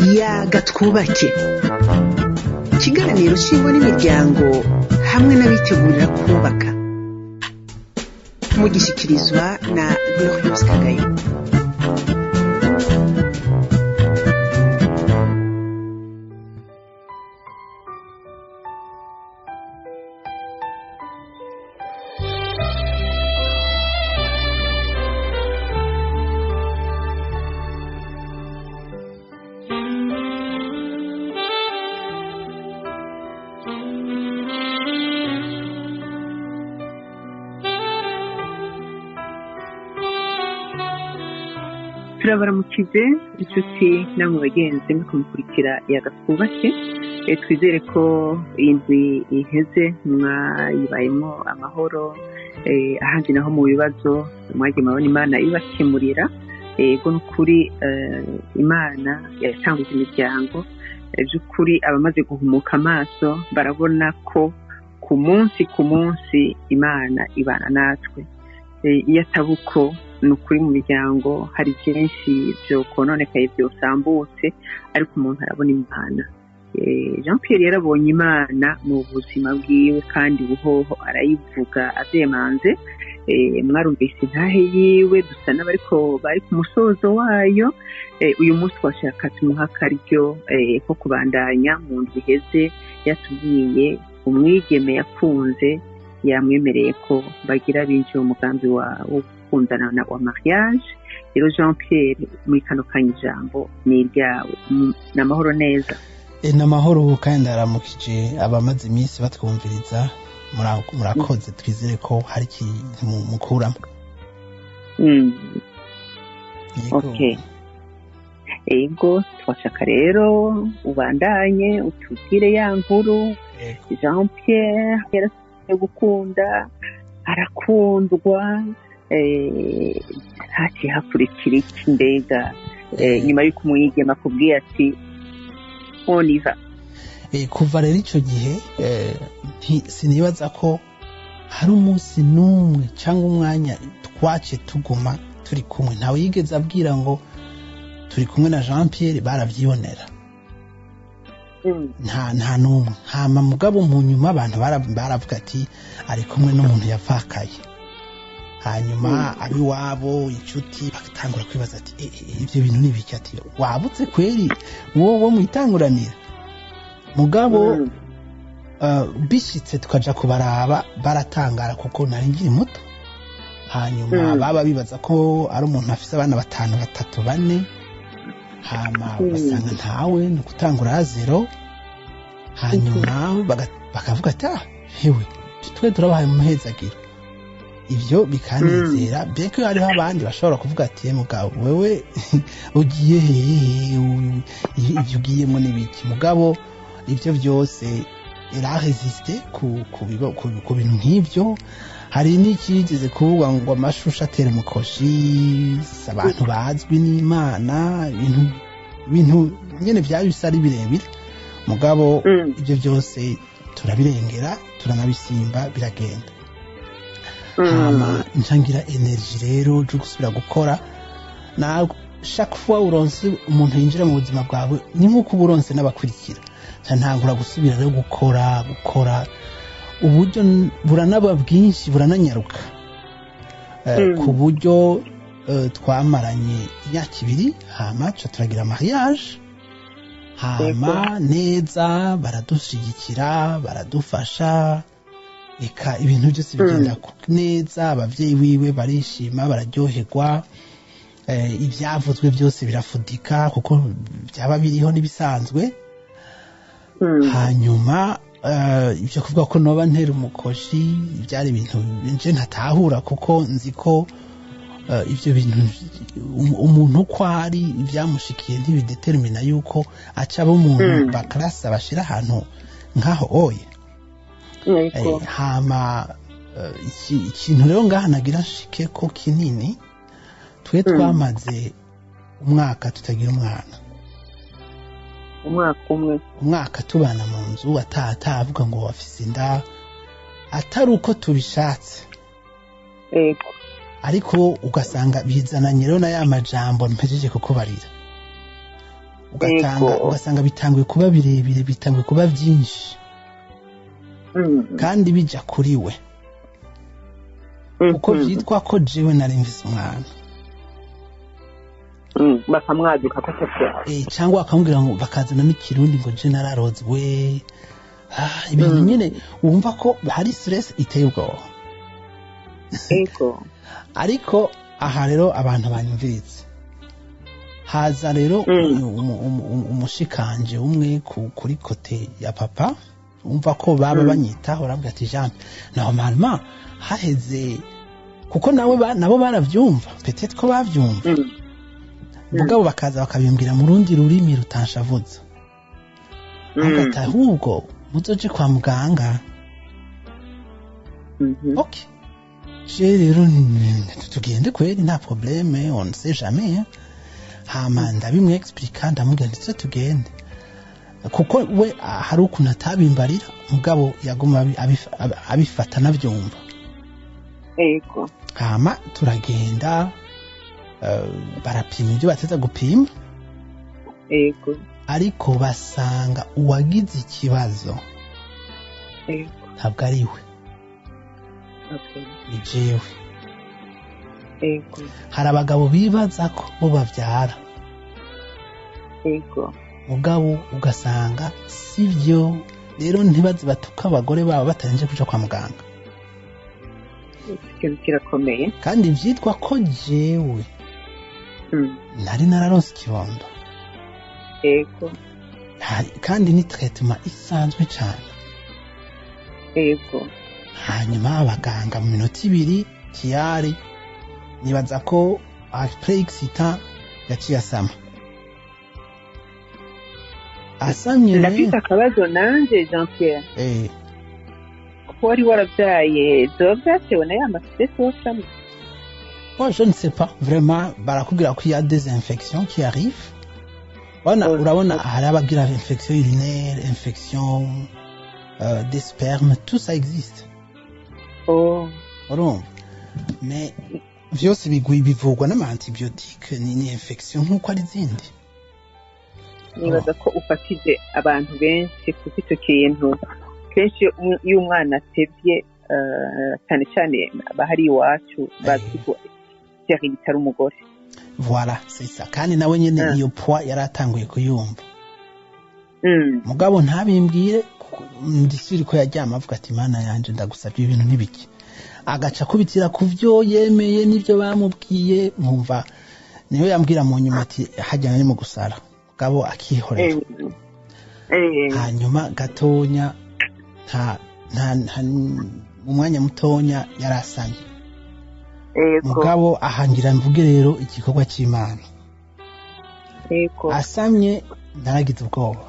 yaga twubake, ikiganiro cy'ingo n'imiryango hamwe n'abitegurira kubaka, mugishyikirizwa na Glorious Kagayo. Turabaramukize inshuti namwe bagenzi mukurikira yaga twubake. Twizere ko indwi iheze mwayibayemo amahoro, ahandi naho mu bibazo mwagiye mabona Imana ibakemurira. Ego n'ukuri Imana yatanguje imiryango, by'ukuri abamaze guhumuka amaso barabona ko ku munsi Imana ibana natwe. Iyo atabuko nukuri mu miryango hari byinshi byo kononekaye byosambutse, ariko umuntu arabona Imana. Jean Pierre yarabonye Imana mu buzima bwiwe kandi buhoho arayivuga ademanze. Mwarumvise intahe yiwe, dusa n'abariko bari ku musozo wayo. Uyu munsi twashaka tumuha akaryo ko kubandanya mu ndwi iheze yatubwiye umwigeme yakunze yamwemereye ko bagira binjiye umugambi wo gukundana wa mariage. Rero Jean Pierre, muri kano kanya ijambo ni iryawe. N'amahoro neza? N'amahoro kandi aramukije abamaze iminsi batwumviriza. Murakoze, twizere ko hari ikintu mukuramo. Okay. Ego twashaka rero ubandanye utubwire ya nkuru. Jean Pierre yarasize gukunda, arakundwa, haciye hakurikira iki mbega nyuma y'uko umwigeme akubwiye ati on y va? Kuva rero icyo gihe sinibaza ko hari umunsi n'umwe cyangwa umwanya twace tuguma turi kumwe. ntawe yigeze abwira ngo turi kumwe na Jean Pierre, barabyibonera. nta n'umwe. hama mugabo mu nyuma abantu baravuga ati ari kumwe n'umuntu yapfakaye. hanyuma abiwabo inshuti bagatangura kwibaza ati ibyo bintu ni biki? ati wabutse kweri wowe mwitanguranira? mugabo bishitse tukaja kubaraba baratangara kuko nari ngiri muto. hanyuma baba bibaza ko ari umuntu afise abana 5, 3, 4. hama basanga ntawe, ni gutangura zero. hanyuma bakavuga ati hewe twe turabahaye mu mahezagiro. Ivyo bikanezera, beko hariho abandi bashobora kuvuga ati mugabo wewe ugiye ivyo ugiyemo n'ibiki? mugabo ivyo byose era resiste ku bintu nk'ivyo. hari n'ikigeze kuvuga ngo amashusho atera umukoshi, abantu bazwi n'Imana, ibintu nyene byabisa ari birebire. mugabo ivyo byose turabirengera, turanabisimba, biragenda. hama ncangira energy rero yo gusubira gukora. na chaque fois uronse umuntu yinjira mu buzima bwawe ni nkuko uburonse n'abakurikira. ntangura gusubira rero gukora uburyo buranaba bwinshi, burananyaruka ku buryo twamaranye imyaka 2. hama turagira mariage. hama neza baradushigikira, baradufasha, eka ibintu byose bigenda neza. abavyeyi wiwe barishima, bararyoherwa. ibyavuzwe byose birafudika kuko byaba biriho nibisanzwe. hanyuma ibyo kuvuga ko noba ntera umukoshi byari ibintu nje ntatahura, kuko nzi ko ibyo bintu umuntu ko ari ibyamushikiye ntibidetermina yuko aca abo umuntu bakarasa bashira ahantu nkaho oye. hama ikintu rero ngaha nagira nshike ko kinini, twe twamaze umwaka tutagira umwana. umwaka tubana mu nzu, atavuga ngo wafise inda, atari uko tubishatse. ariko ugasanga bizananye rero na ya majambo mpejeje kukubarira. ugasanga bitanguye kuba birebire, bitanguye kuba byinshi kandi bija kuri we, uko byitwa ko jewe nari mvise umwana, bakamwaduka ko cyangwa akamubwira ngo bakazana n'ikirundi ngo je nararozwe. Ibintu nyine wumva ko hari stress iteye ubwoba. Ariko aha rero abantu banyumviritse, haza rero umushikanje umwe kuri kote ya papa, umva ko baba banyitaho, aravuga ati Jean normalement haheze, kuko nabo baravyumva, peut-être ko bavyumva mugabo bakaza bakabimbwira mu rundi rurimi rutanshavuza, agata ahubwo muzoje kwa muganga. Okay, je rero tugende kweri, nta probleme, on sait jamais. Hama ndabimwe explica, ndamubwira ndetse tugende, kuko we hari ukuntu atabimbarira mugabo yaguma abifata navyumva. Hama turagenda, barapima ibyo bateza gupima, ariko basanga uwagize ikibazo ntabwo ari we, ni jewe. Hari abagabo bibaza ko bo bavyara, mugabo ugasanga sivyo. Rero ntibazi batuka abagore babo batarenje kuja kwa muganga, ikintu kirakomeye. kandi vyitwa ko jewe nari nararonse ikibondo, kandi ni traitement isanzwe cyane. Hanyuma abaganga mu minota 2 tiyari, nibaza ko pre-excitant yaciye asama. Asamye ndafite akabazo nanje Jean Pierre, ko wari warabyaye byatewe na ya masitesi wacamo? Moi je ne sais pas vraiment, barakubwira ko il y a des infections qui arrivent. Urabona hari abagira infection urinaire, infection des spermes, tout ça existe. Mais vyose bivugwa n'ama antibiotique, ni infection nk'uko ari zindi. Nibaza ko ufatije abantu benshi kuko icyo kintu kenshi iyo umwana atevye, cyane cyane bahari iwacu bazi ko cyari bitari umugore. Voilà, c'est ça. Kandi nawe nyene iyo poids yaratanguye kuyumva. Mugabo ntabimbwire, ndisiri ko yaryama avuga ati Mana yanje ndagusabye ibintu nibiki. Agaca kubitira kuvyo yemeye nivyo bamubwiye, mwumva niyo yambwira mu nyuma ati hajyana ni mu gusara. Mugabo akihorera. Hanyuma gatonya nta umwanya mutonya yarasamye. Mugabo ahangira mvuge rero igikorwa cy'Imana. Asamye naragize ubwoba.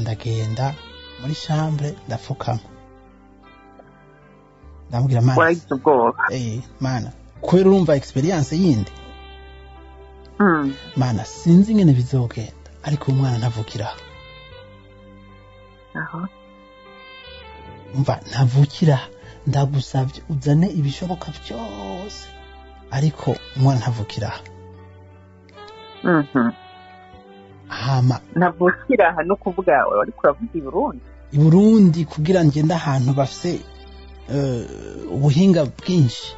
Ndagenda muri chambre ndapfukama, ndambwira Mana, Mana kwera urumva experience yindi. Mana sinzi ingene bizogenda, ariko umwana ntavukira. Umva ntavukira, ndagusabye uzane ibishoboka byose, ariko umwana ntavukira. Hama ntavukira hano kuvuga wari kuravuga i Burundi kugira ngenda ahantu bafise ubuhinga bwinshi.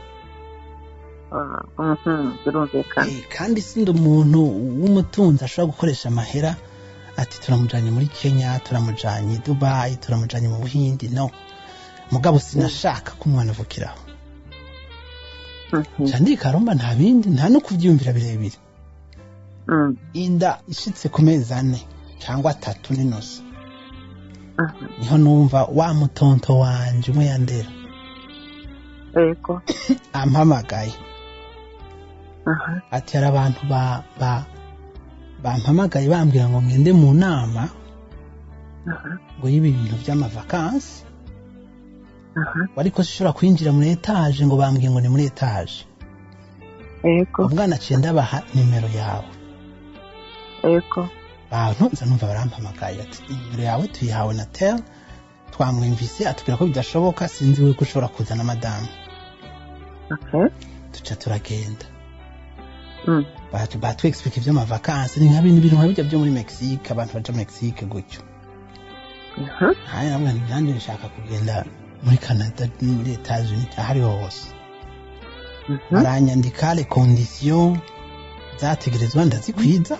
Kandi sindi umuntu w'umutunzi ashobora gukoresha amahera ati turamujanye muri Kenya, turamujanye Dubai, turamujanye mu Buhindi. No, mugabo sinashaka ko umwana avukiraho. Cyandi karomba nta bindi, nta no kuvyumvira birebire. Inda ishitse ku mezi 4 cyangwa 3 n'inoso, niho numva wa mutonto wanje umwe yandera ampamagaye ati hari abantu bampamagaye bambwira ngo ngende mu nama ngo y'ibintu by'amavakansi, ariko sishobora kwinjira muri etage, ngo bambwiye ngo ni muri etage. Umwana aciye ndabaha nimero yawe. Bantu nza numva barampamagaye ati nimero yawe tuyihawe na tel, twamwumvise atubwira ko bidashoboka, sinzi we ko ushobora kuzana madamu. Tuca turagenda. batwexplique ivy'amavakansi ni nk'ibintu nka bijya byo muri Mexique abantu baja Mexique gutyo hayi namwe nanje nshaka kugenda muri Canada muri Etats-Unis ahariho hose baranyandika les conditions zategerezwa ndazikwiza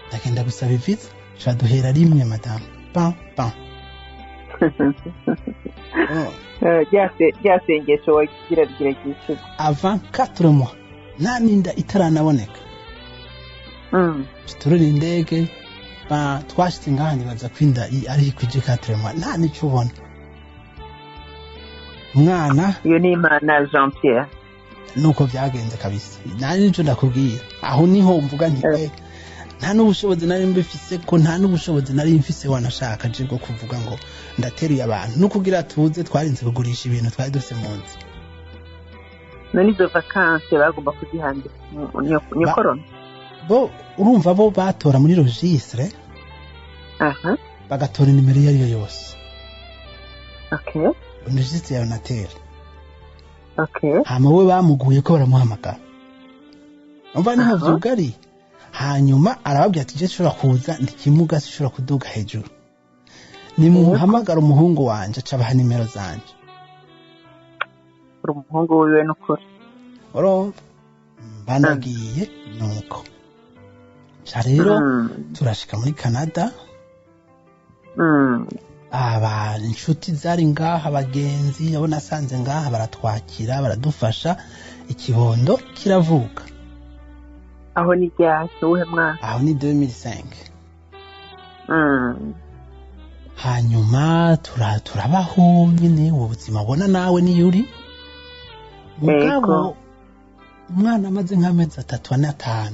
ndagenda gusaba visa shaduhera rimwe madame pam ryasengesho wagira gishije avant 4 mois naninda itaranaboneka turura indege twashitse ngahandi baza kwinda ari kwije 4 mois nta nico ubona mwana iyo ni Imana Jean Pierre nuko byagenze kabisa nani nico ndakubwira aho niho mvuga nti nta n'ubushobozi nari mbifise ko nta n'ubushobozi nari mfise wanashaka je bwo kuvuga ngo ndateruye abantu no kugira tuze twarinze kugurisha ibintu twari dufite mu nzu nani zo vacances bagomba kuzihambira ni corona bo urumva bo batora muri registre bagatora nimero yari yose okay registre ya Onatel hama we bamuguye ko baramuhamagara umva niho vyugari hanyuma arababwira ati je shobora kuza ndikimuga sishobora kuduga hejuru ni muhamagara umuhungu wanje acabaha nimero zanje umuhungu wiwe nukuri banagiye nuko rero turashika muri Canada inshuti zari ngaha abagenzi abo nasanze ngaha baratwakira baradufasha ikibondo kiravuka aho ni ryashye uhe mwaka aho ni 2005 hanyuma turabaho nyine ubuzima bona nawe ni yuri mugabo umwana amaze nk'amezi 3 na 5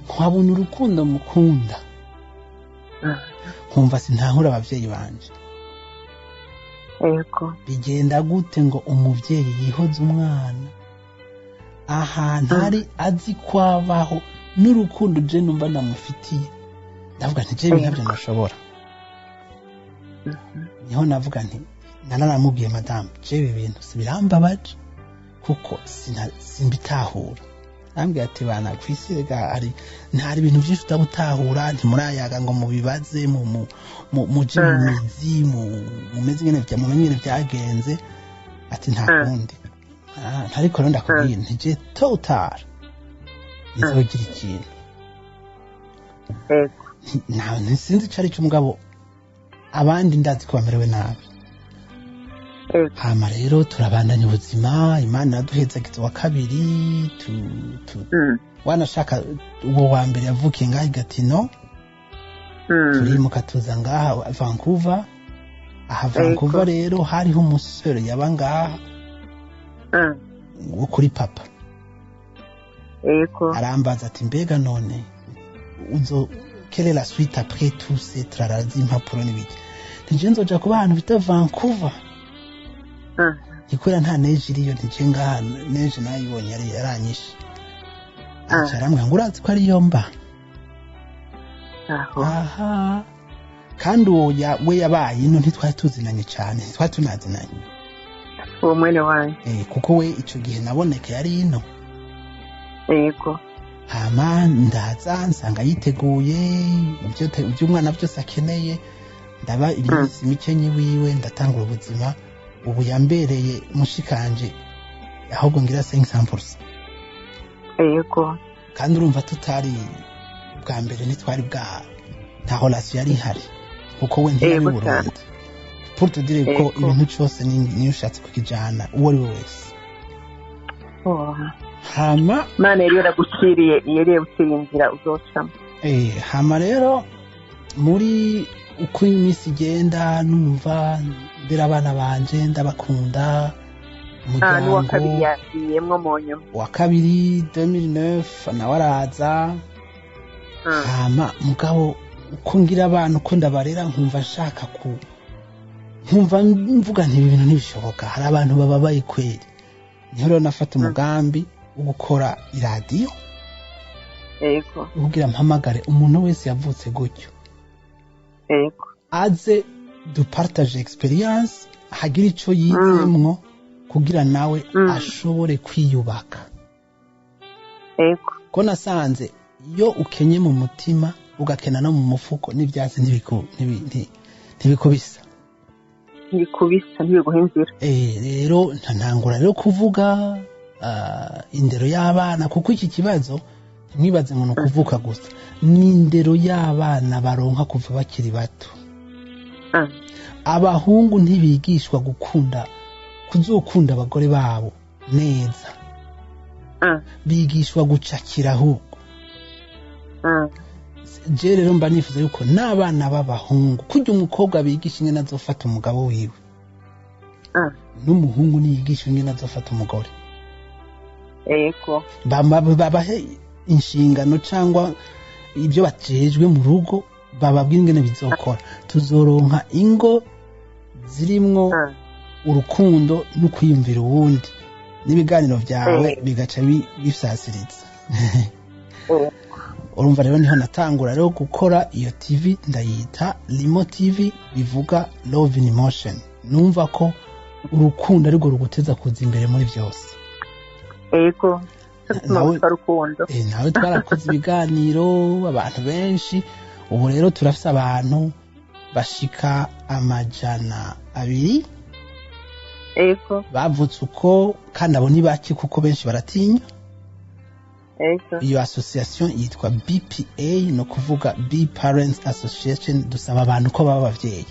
nkabona urukundo mukunda nkumva sintahura abavyeyi banje bigenda gute ngo umuvyeyi yihoza umwana ahantu ari azi kwabaho n'urukundo je numva ndamufitiye ndavuga nti je binavyo nashobora niho navuga nti naramubwiye madame je ibi bintu sibirambabaje kuko simbitahura ambwiye ati bana kwisirega ari ntari ibintu byinshi utabutahura ntimurayaga ngo mubibaze muje mu mizi mumeze ngene mumenye byagenze ati nta kundi ariko rero ndakubwiye ntije total nizogira ikintu sinzi icyo ari cyo umugabo abandi ndazi ko bamerewe nabi hama rero turabandanya ubuzima Imana iraduhezagiza wa kabiri wanashaka uwo wa mbere yavukiye ngaha Gatino turimuka tuza ngaha Vancouver Vancouver rero hariho umusore yaba ngaha wo kuri papa arambaza ati mbega none quelle est la suite après tout ces trarazi impapuro n'ibiki nje nzoja kuba ahantu bita Vancouver ikwera nta neje iriyo nje ngaha neje nayibonye yaranyishe acaramwe ngo urazi ko ari yo mba aha kandi uwo we yabaye ino ntitwari tuzinanye cyane ntitwari tunazinanye uwo mwene wanjye kuko we ico gihe naboneka yari ino hama ndaza nsanga yiteguye ibyo umwana byose akeneye ndaba iminsi mikenye wiwe ndatangura ubuzima ubu yambereye mushikanje ahubwo ngira 500%. Kandi urumva tutari bwa mbere ntitwari bwa nta relation yari ihari kuko we ntiyari mu Burundi pour te dire ko ibintu cyose ni ushatse kukijana uwo ari we wese. Hama Mana yari yaragusiriye inzira uzocamo. Hama rero muri uko iminsi igenda numva mbere abana banje ndabakunda umuryango wa kabiri yasiyemwo mu nyuma wa kabiri 2009 na waraza hama mugabo uko ngira abantu uko ndabarera nkumva nshaka nkumva mvuga nti ibintu ntibishoboka hari abantu bababaye kweri niho rero nafata umugambi wo gukora iradiyo kugira mpamagare umuntu wese yavutse gutyo aze du partage experience hagira ico yizemwo kugira nawe ashobore kwiyubaka ego ko nasanze iyo ukenye mu mutima ugakena no mu mufuko n'ivyatsi ntibikubisa ntibiguha inzira. Rero ntantangura rero kuvuga indero y'abana, kuko iki kibazo ntimwibaze ngo ni ukuvuka gusa, ni indero y'abana baronka kuva bakiri bato. Abahungu ntibigishwa kuzokunda abagore babo neza, bigishwa gucakira ahubwo. Je rero mba nifuza yuko n'abana b'abahungu kurya umukobwa bigisha ingene azofata umugabo wiwe, n'umuhungu niyigisha ingene azofata umugore. Ego babahe inshingano cyangwa ibyo bajejwe mu rugo, bababwira ingene bizokora. Tuzoronka ingo zirimwo urukundo no kwiyumvira uwundi, n'ibiganiro byawe bigaca bisasiriza. Urumva rero niho natangura rero gukora iyo TV, ndayita Limo TV, bivuga Love in Emotion. Numva ko urukundo ariko ruguteza kuza imbere muri byose. Ego nawe twarakoze ibiganiro abantu benshi, ubu rero turafise abantu bashika 200 bavutse uko, kandi abo ni bake kuko benshi baratinya. Iyo association yitwa BPA, no kuvuga Be Parents Association. Dusaba abantu ko baba abavyeyi.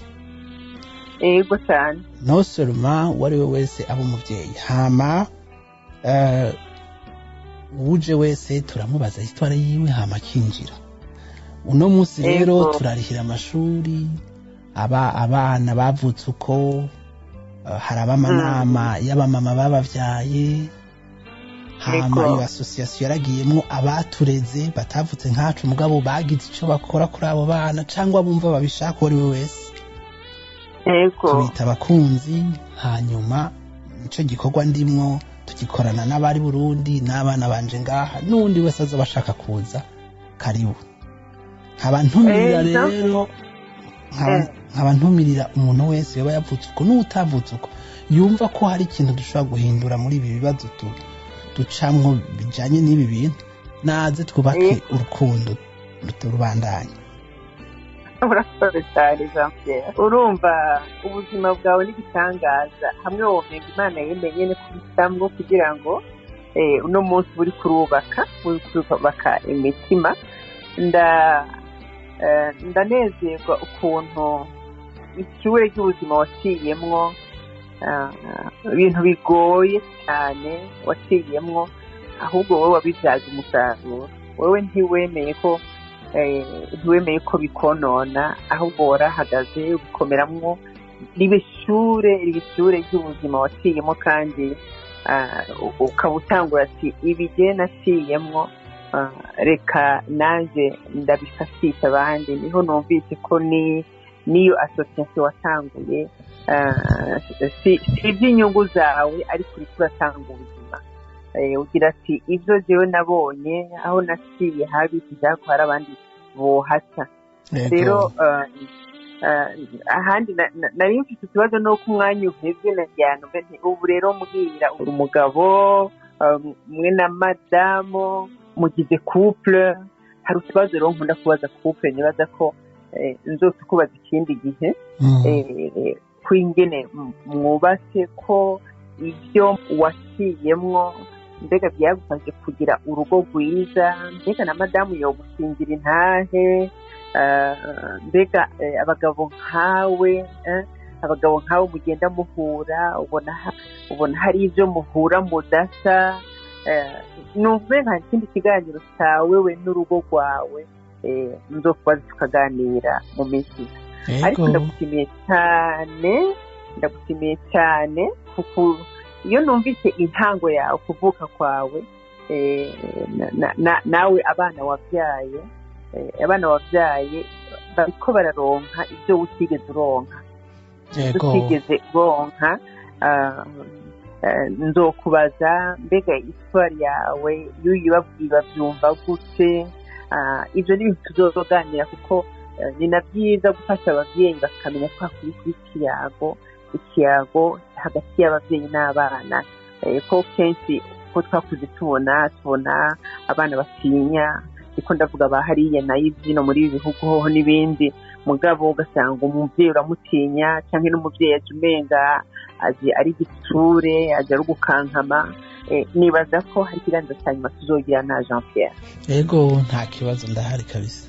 Ego cyane. No seulement wari we wese aba umuvyeyi, hama uje wese turamubaza histoire yiwe hama kinjira. Uno munsi rero turarihira amashuri abana bavutse uko, hari abamanama y'abamama babavyaye. Hama iyo association yaragiyemwo abatureze batavutse nkacu mugabo bagize ico bakora kuri abo bana, cyangwa bumva babishaka wari we wese. Tubita abakunzi. Hanyuma nico gikorwa ndimwo, tugikorana n'abari Burundi n'abana banje ngaha, n'undi wese aza bashaka kuza karibu. Nkabantumirira rero, nkabantumirira umuntu wese yoba yavutse uko n'utavutse uko, yumva ko hari ikintu dushobora guhindura muri ibi bibazo ducamwo bijanye n'ibi bintu, naze twubake urukundo rubandanye. Urakoze cyane Jean Pierre. Urumva ubuzima bwawe n'igitangaza, hamwe womenga Imana yemeye no kubisamwo kugira ngo uno munsi buri kurubaka imitima. Ndanezerwa ukuntu ikiwe ry'ubuzima waciyemwo, ibintu bigoye cyane waciyemwo, ahubwo wowe wabibyaza umusaruro. Wowe ntiwemeye ko bikonona, ahubwo warahagaze ubikomeramwo. Ibishure ry'ubuzima waciyemwo, kandi ukaba utangura ati ibi je naciyemwo, reka naje ndabifashisha abandi. Niho numvise ko niyo association watanguye si iby'inyungu zawe, ariko uriko uratanga ubuzima. Ugira ati ibyo jewe nabonye aho naciye habi kizako hari abandi bohaca. Rero ahandi nari mfite ikibazo no ku mwanya uheze najyana ubu rero mbwira uri umugabo mwe na madamu mugize couple. Hari ikibazo rero nkunda kubaza couple, nibaza ko nzokubaza ikindi gihe, kwingene mwubatse, ko ibyo waciyemwo mbega byagufashe kugira urugo rwiza, mbega na madamu yogusingira intahe, mbega abagabo nkawe mugenda muhura, ubona hari ibyo muhura mudasa. Numve nta kindi kiganiro cyawe we n'urugo rwawe nzokubaza tukaganira mu minsi. Ariko ndagushimiye cyane kuko iyo numvise intango yawe, kuvuka kwawe, nawe abana wabyaye bariko bararonka ibyo utigeze uronka. Nzokubaza mbega histoire yawe y'uyibabwira byumva gute. Ibyo ni ibintu tuzoganira, kuko ni na byiza gufasha ababyeyi bakamenya ko hakwiye kuba ikiyago hagati y'ababyeyi n'abana, ko kenshi ko twakuze tubona abana batinya niko ndavuga bahariye nayo ibyino muri ibi bihugu hoho n'ibindi mugabo ugasanga umubyeyi uramutinya cyangwa n'umubyeyi aje umenga aje ari gitsure aje ari gukankama nibaza ko hari ikiganza cya nyuma tuzogira na Jean Pierre. Yego nta kibazo ndahari kabisa.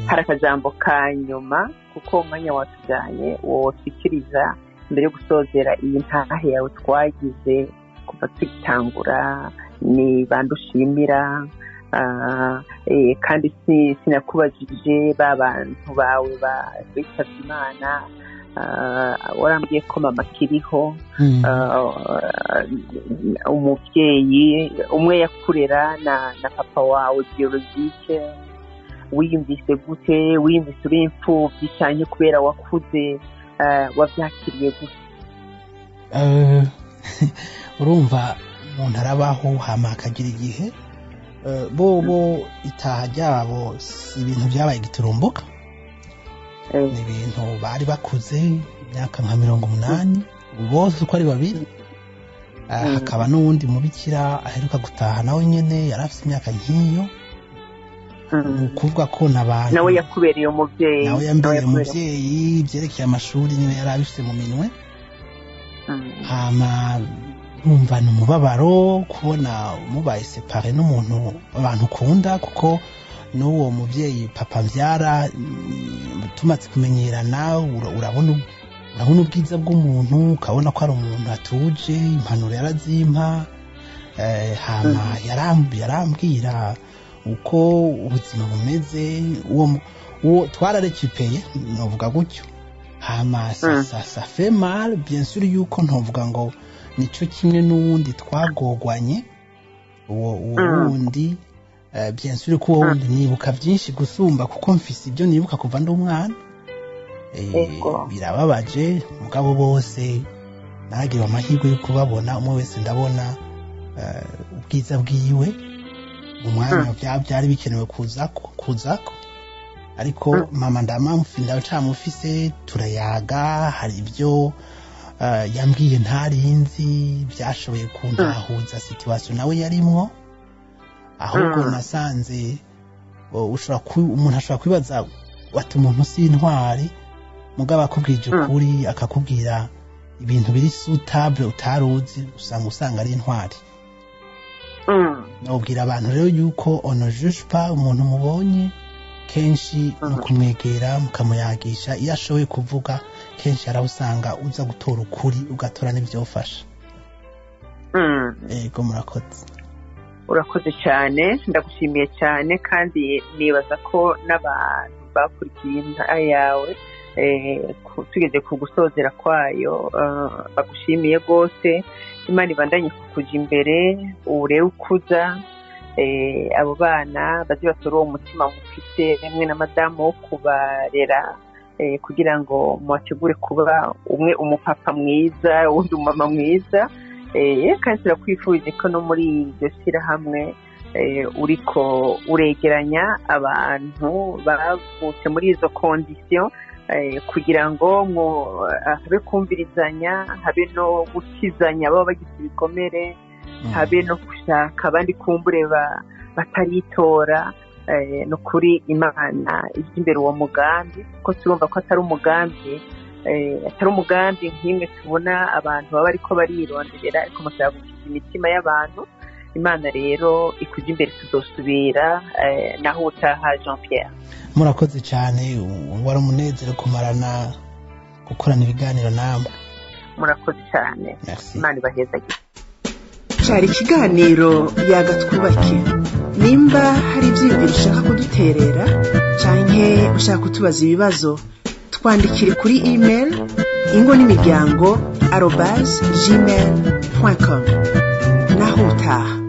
Hari akajambo ka nyuma kuko umwanya watujyanye wotwikiriza mbere yo gusozera iyi ntahe yawe twagize kuva tugitangura ni bandushimira kandi sinakubajije ba bantu bawe bitavye Imana warambwiye ko mama kiriho umuvyeyi umwe yakurera na papa wawe biologique wiyumvise gute wiyumvise uri imfuvyi cyane kubera wakuze wavyakiriye gute? Urumva umuntu arabaho hama akagira igihe bobo itaha ryabo si ibintu byabaye giturumbuka ni ibintu bari bakuze imyaka nka 80 bose uko ari babiri hakaba n'uwundi mubikira aheruka gutaha nawe nyene yari afite imyaka nk'iyo ukuvuga ko n'abantu nawe yakubereye umuvyeyi nawe yambereye umuvyeyi byerekeye amashuri nyine yari abifite mu minwe hama numva n'umubabaro kubona mubaye separe n'umuntu abantu ukunda kuko n'uwo muvyeyi papa mvyara tumaze kumenyerana urabona ubwiza bw'umuntu ukabona ko ari umuntu atuje impanuro yarazimpa hama yarambwira uko ubuzima bumeze uwo twararekipeye novuga gutyo hama ça fait mal bien sûr yuko ntovuga ngo nico kimwe n'uwundi twagogwanye uwo wundi bien sûr ko wundi nibuka byinshi gusumba kuko mfise ibyo nibuka kuva ndi umwana birababaje mugabo bose nagira amahirwe yo kubabona umwe wese ndabona ubwiza bwiwe umwanya byari bikenewe kuzako ariko mama ndamufise turayaga hari ibyo yambwiye ntarinzi byashoboye kuntahuza situation nawe yarimwo ahubwo nasanze umuntu ashobora kwibaza wati umuntu si intwari mugabo akubwije ukuri akakubwira ibintu biri suitable utaruzi usanga ari intwari. Nobwira abantu rero yuko ono juge pas umuntu mubonye kenshi no kumwegera mukamuyagisha iyo ashoboye kuvuga kenshi arahusanga uza gutora ukuri ugatora n'ivyofasha. Ego murakoze. Urakoze cyane ndagushimiye cyane kandi nibaza ko n'abantu bakurikiye inta yawe tugeze ku gusozera kwayo bagushimiye rwose. Imana ibandanye kukuja imbere urebe ukuza abo bana bazi batora uwo mutima mufite hamwe na madamu wo kubarera kugira ngo mubategure kuba umwe umupapa mwiza uwundi umama mwiza kandi turakwifurije ko no muri iryo shyirahamwe uriko uregeranya abantu bavutse muri izo kondisiyo kugira ngo habe kumvirizanya habe no gukizanya baba bagize ibikomere habe no gushaka abandi kumbure bataritora no kuri Imana imbere uwo mugambi ko turumva ko atari umugambi nk'imwe tubona abantu baba ariko barirondera ariko musaba gukiza imitima y'abantu. Imana rero ikuja imbere tuzosubira naho utaha Jean Pierre. Murakoze cyane wari umunezero kumarana gukorana ibiganiro namwe. Murakoze cyane. Imana ibahezagire. Cyari ikiganiro yagatwubake. Nimba hari ibyiyumviro ushaka kuduterera canke ushaka kutubaza ibibazo twandikire kuri email ingo-n'imiryango@gmail.com. Naho utaha.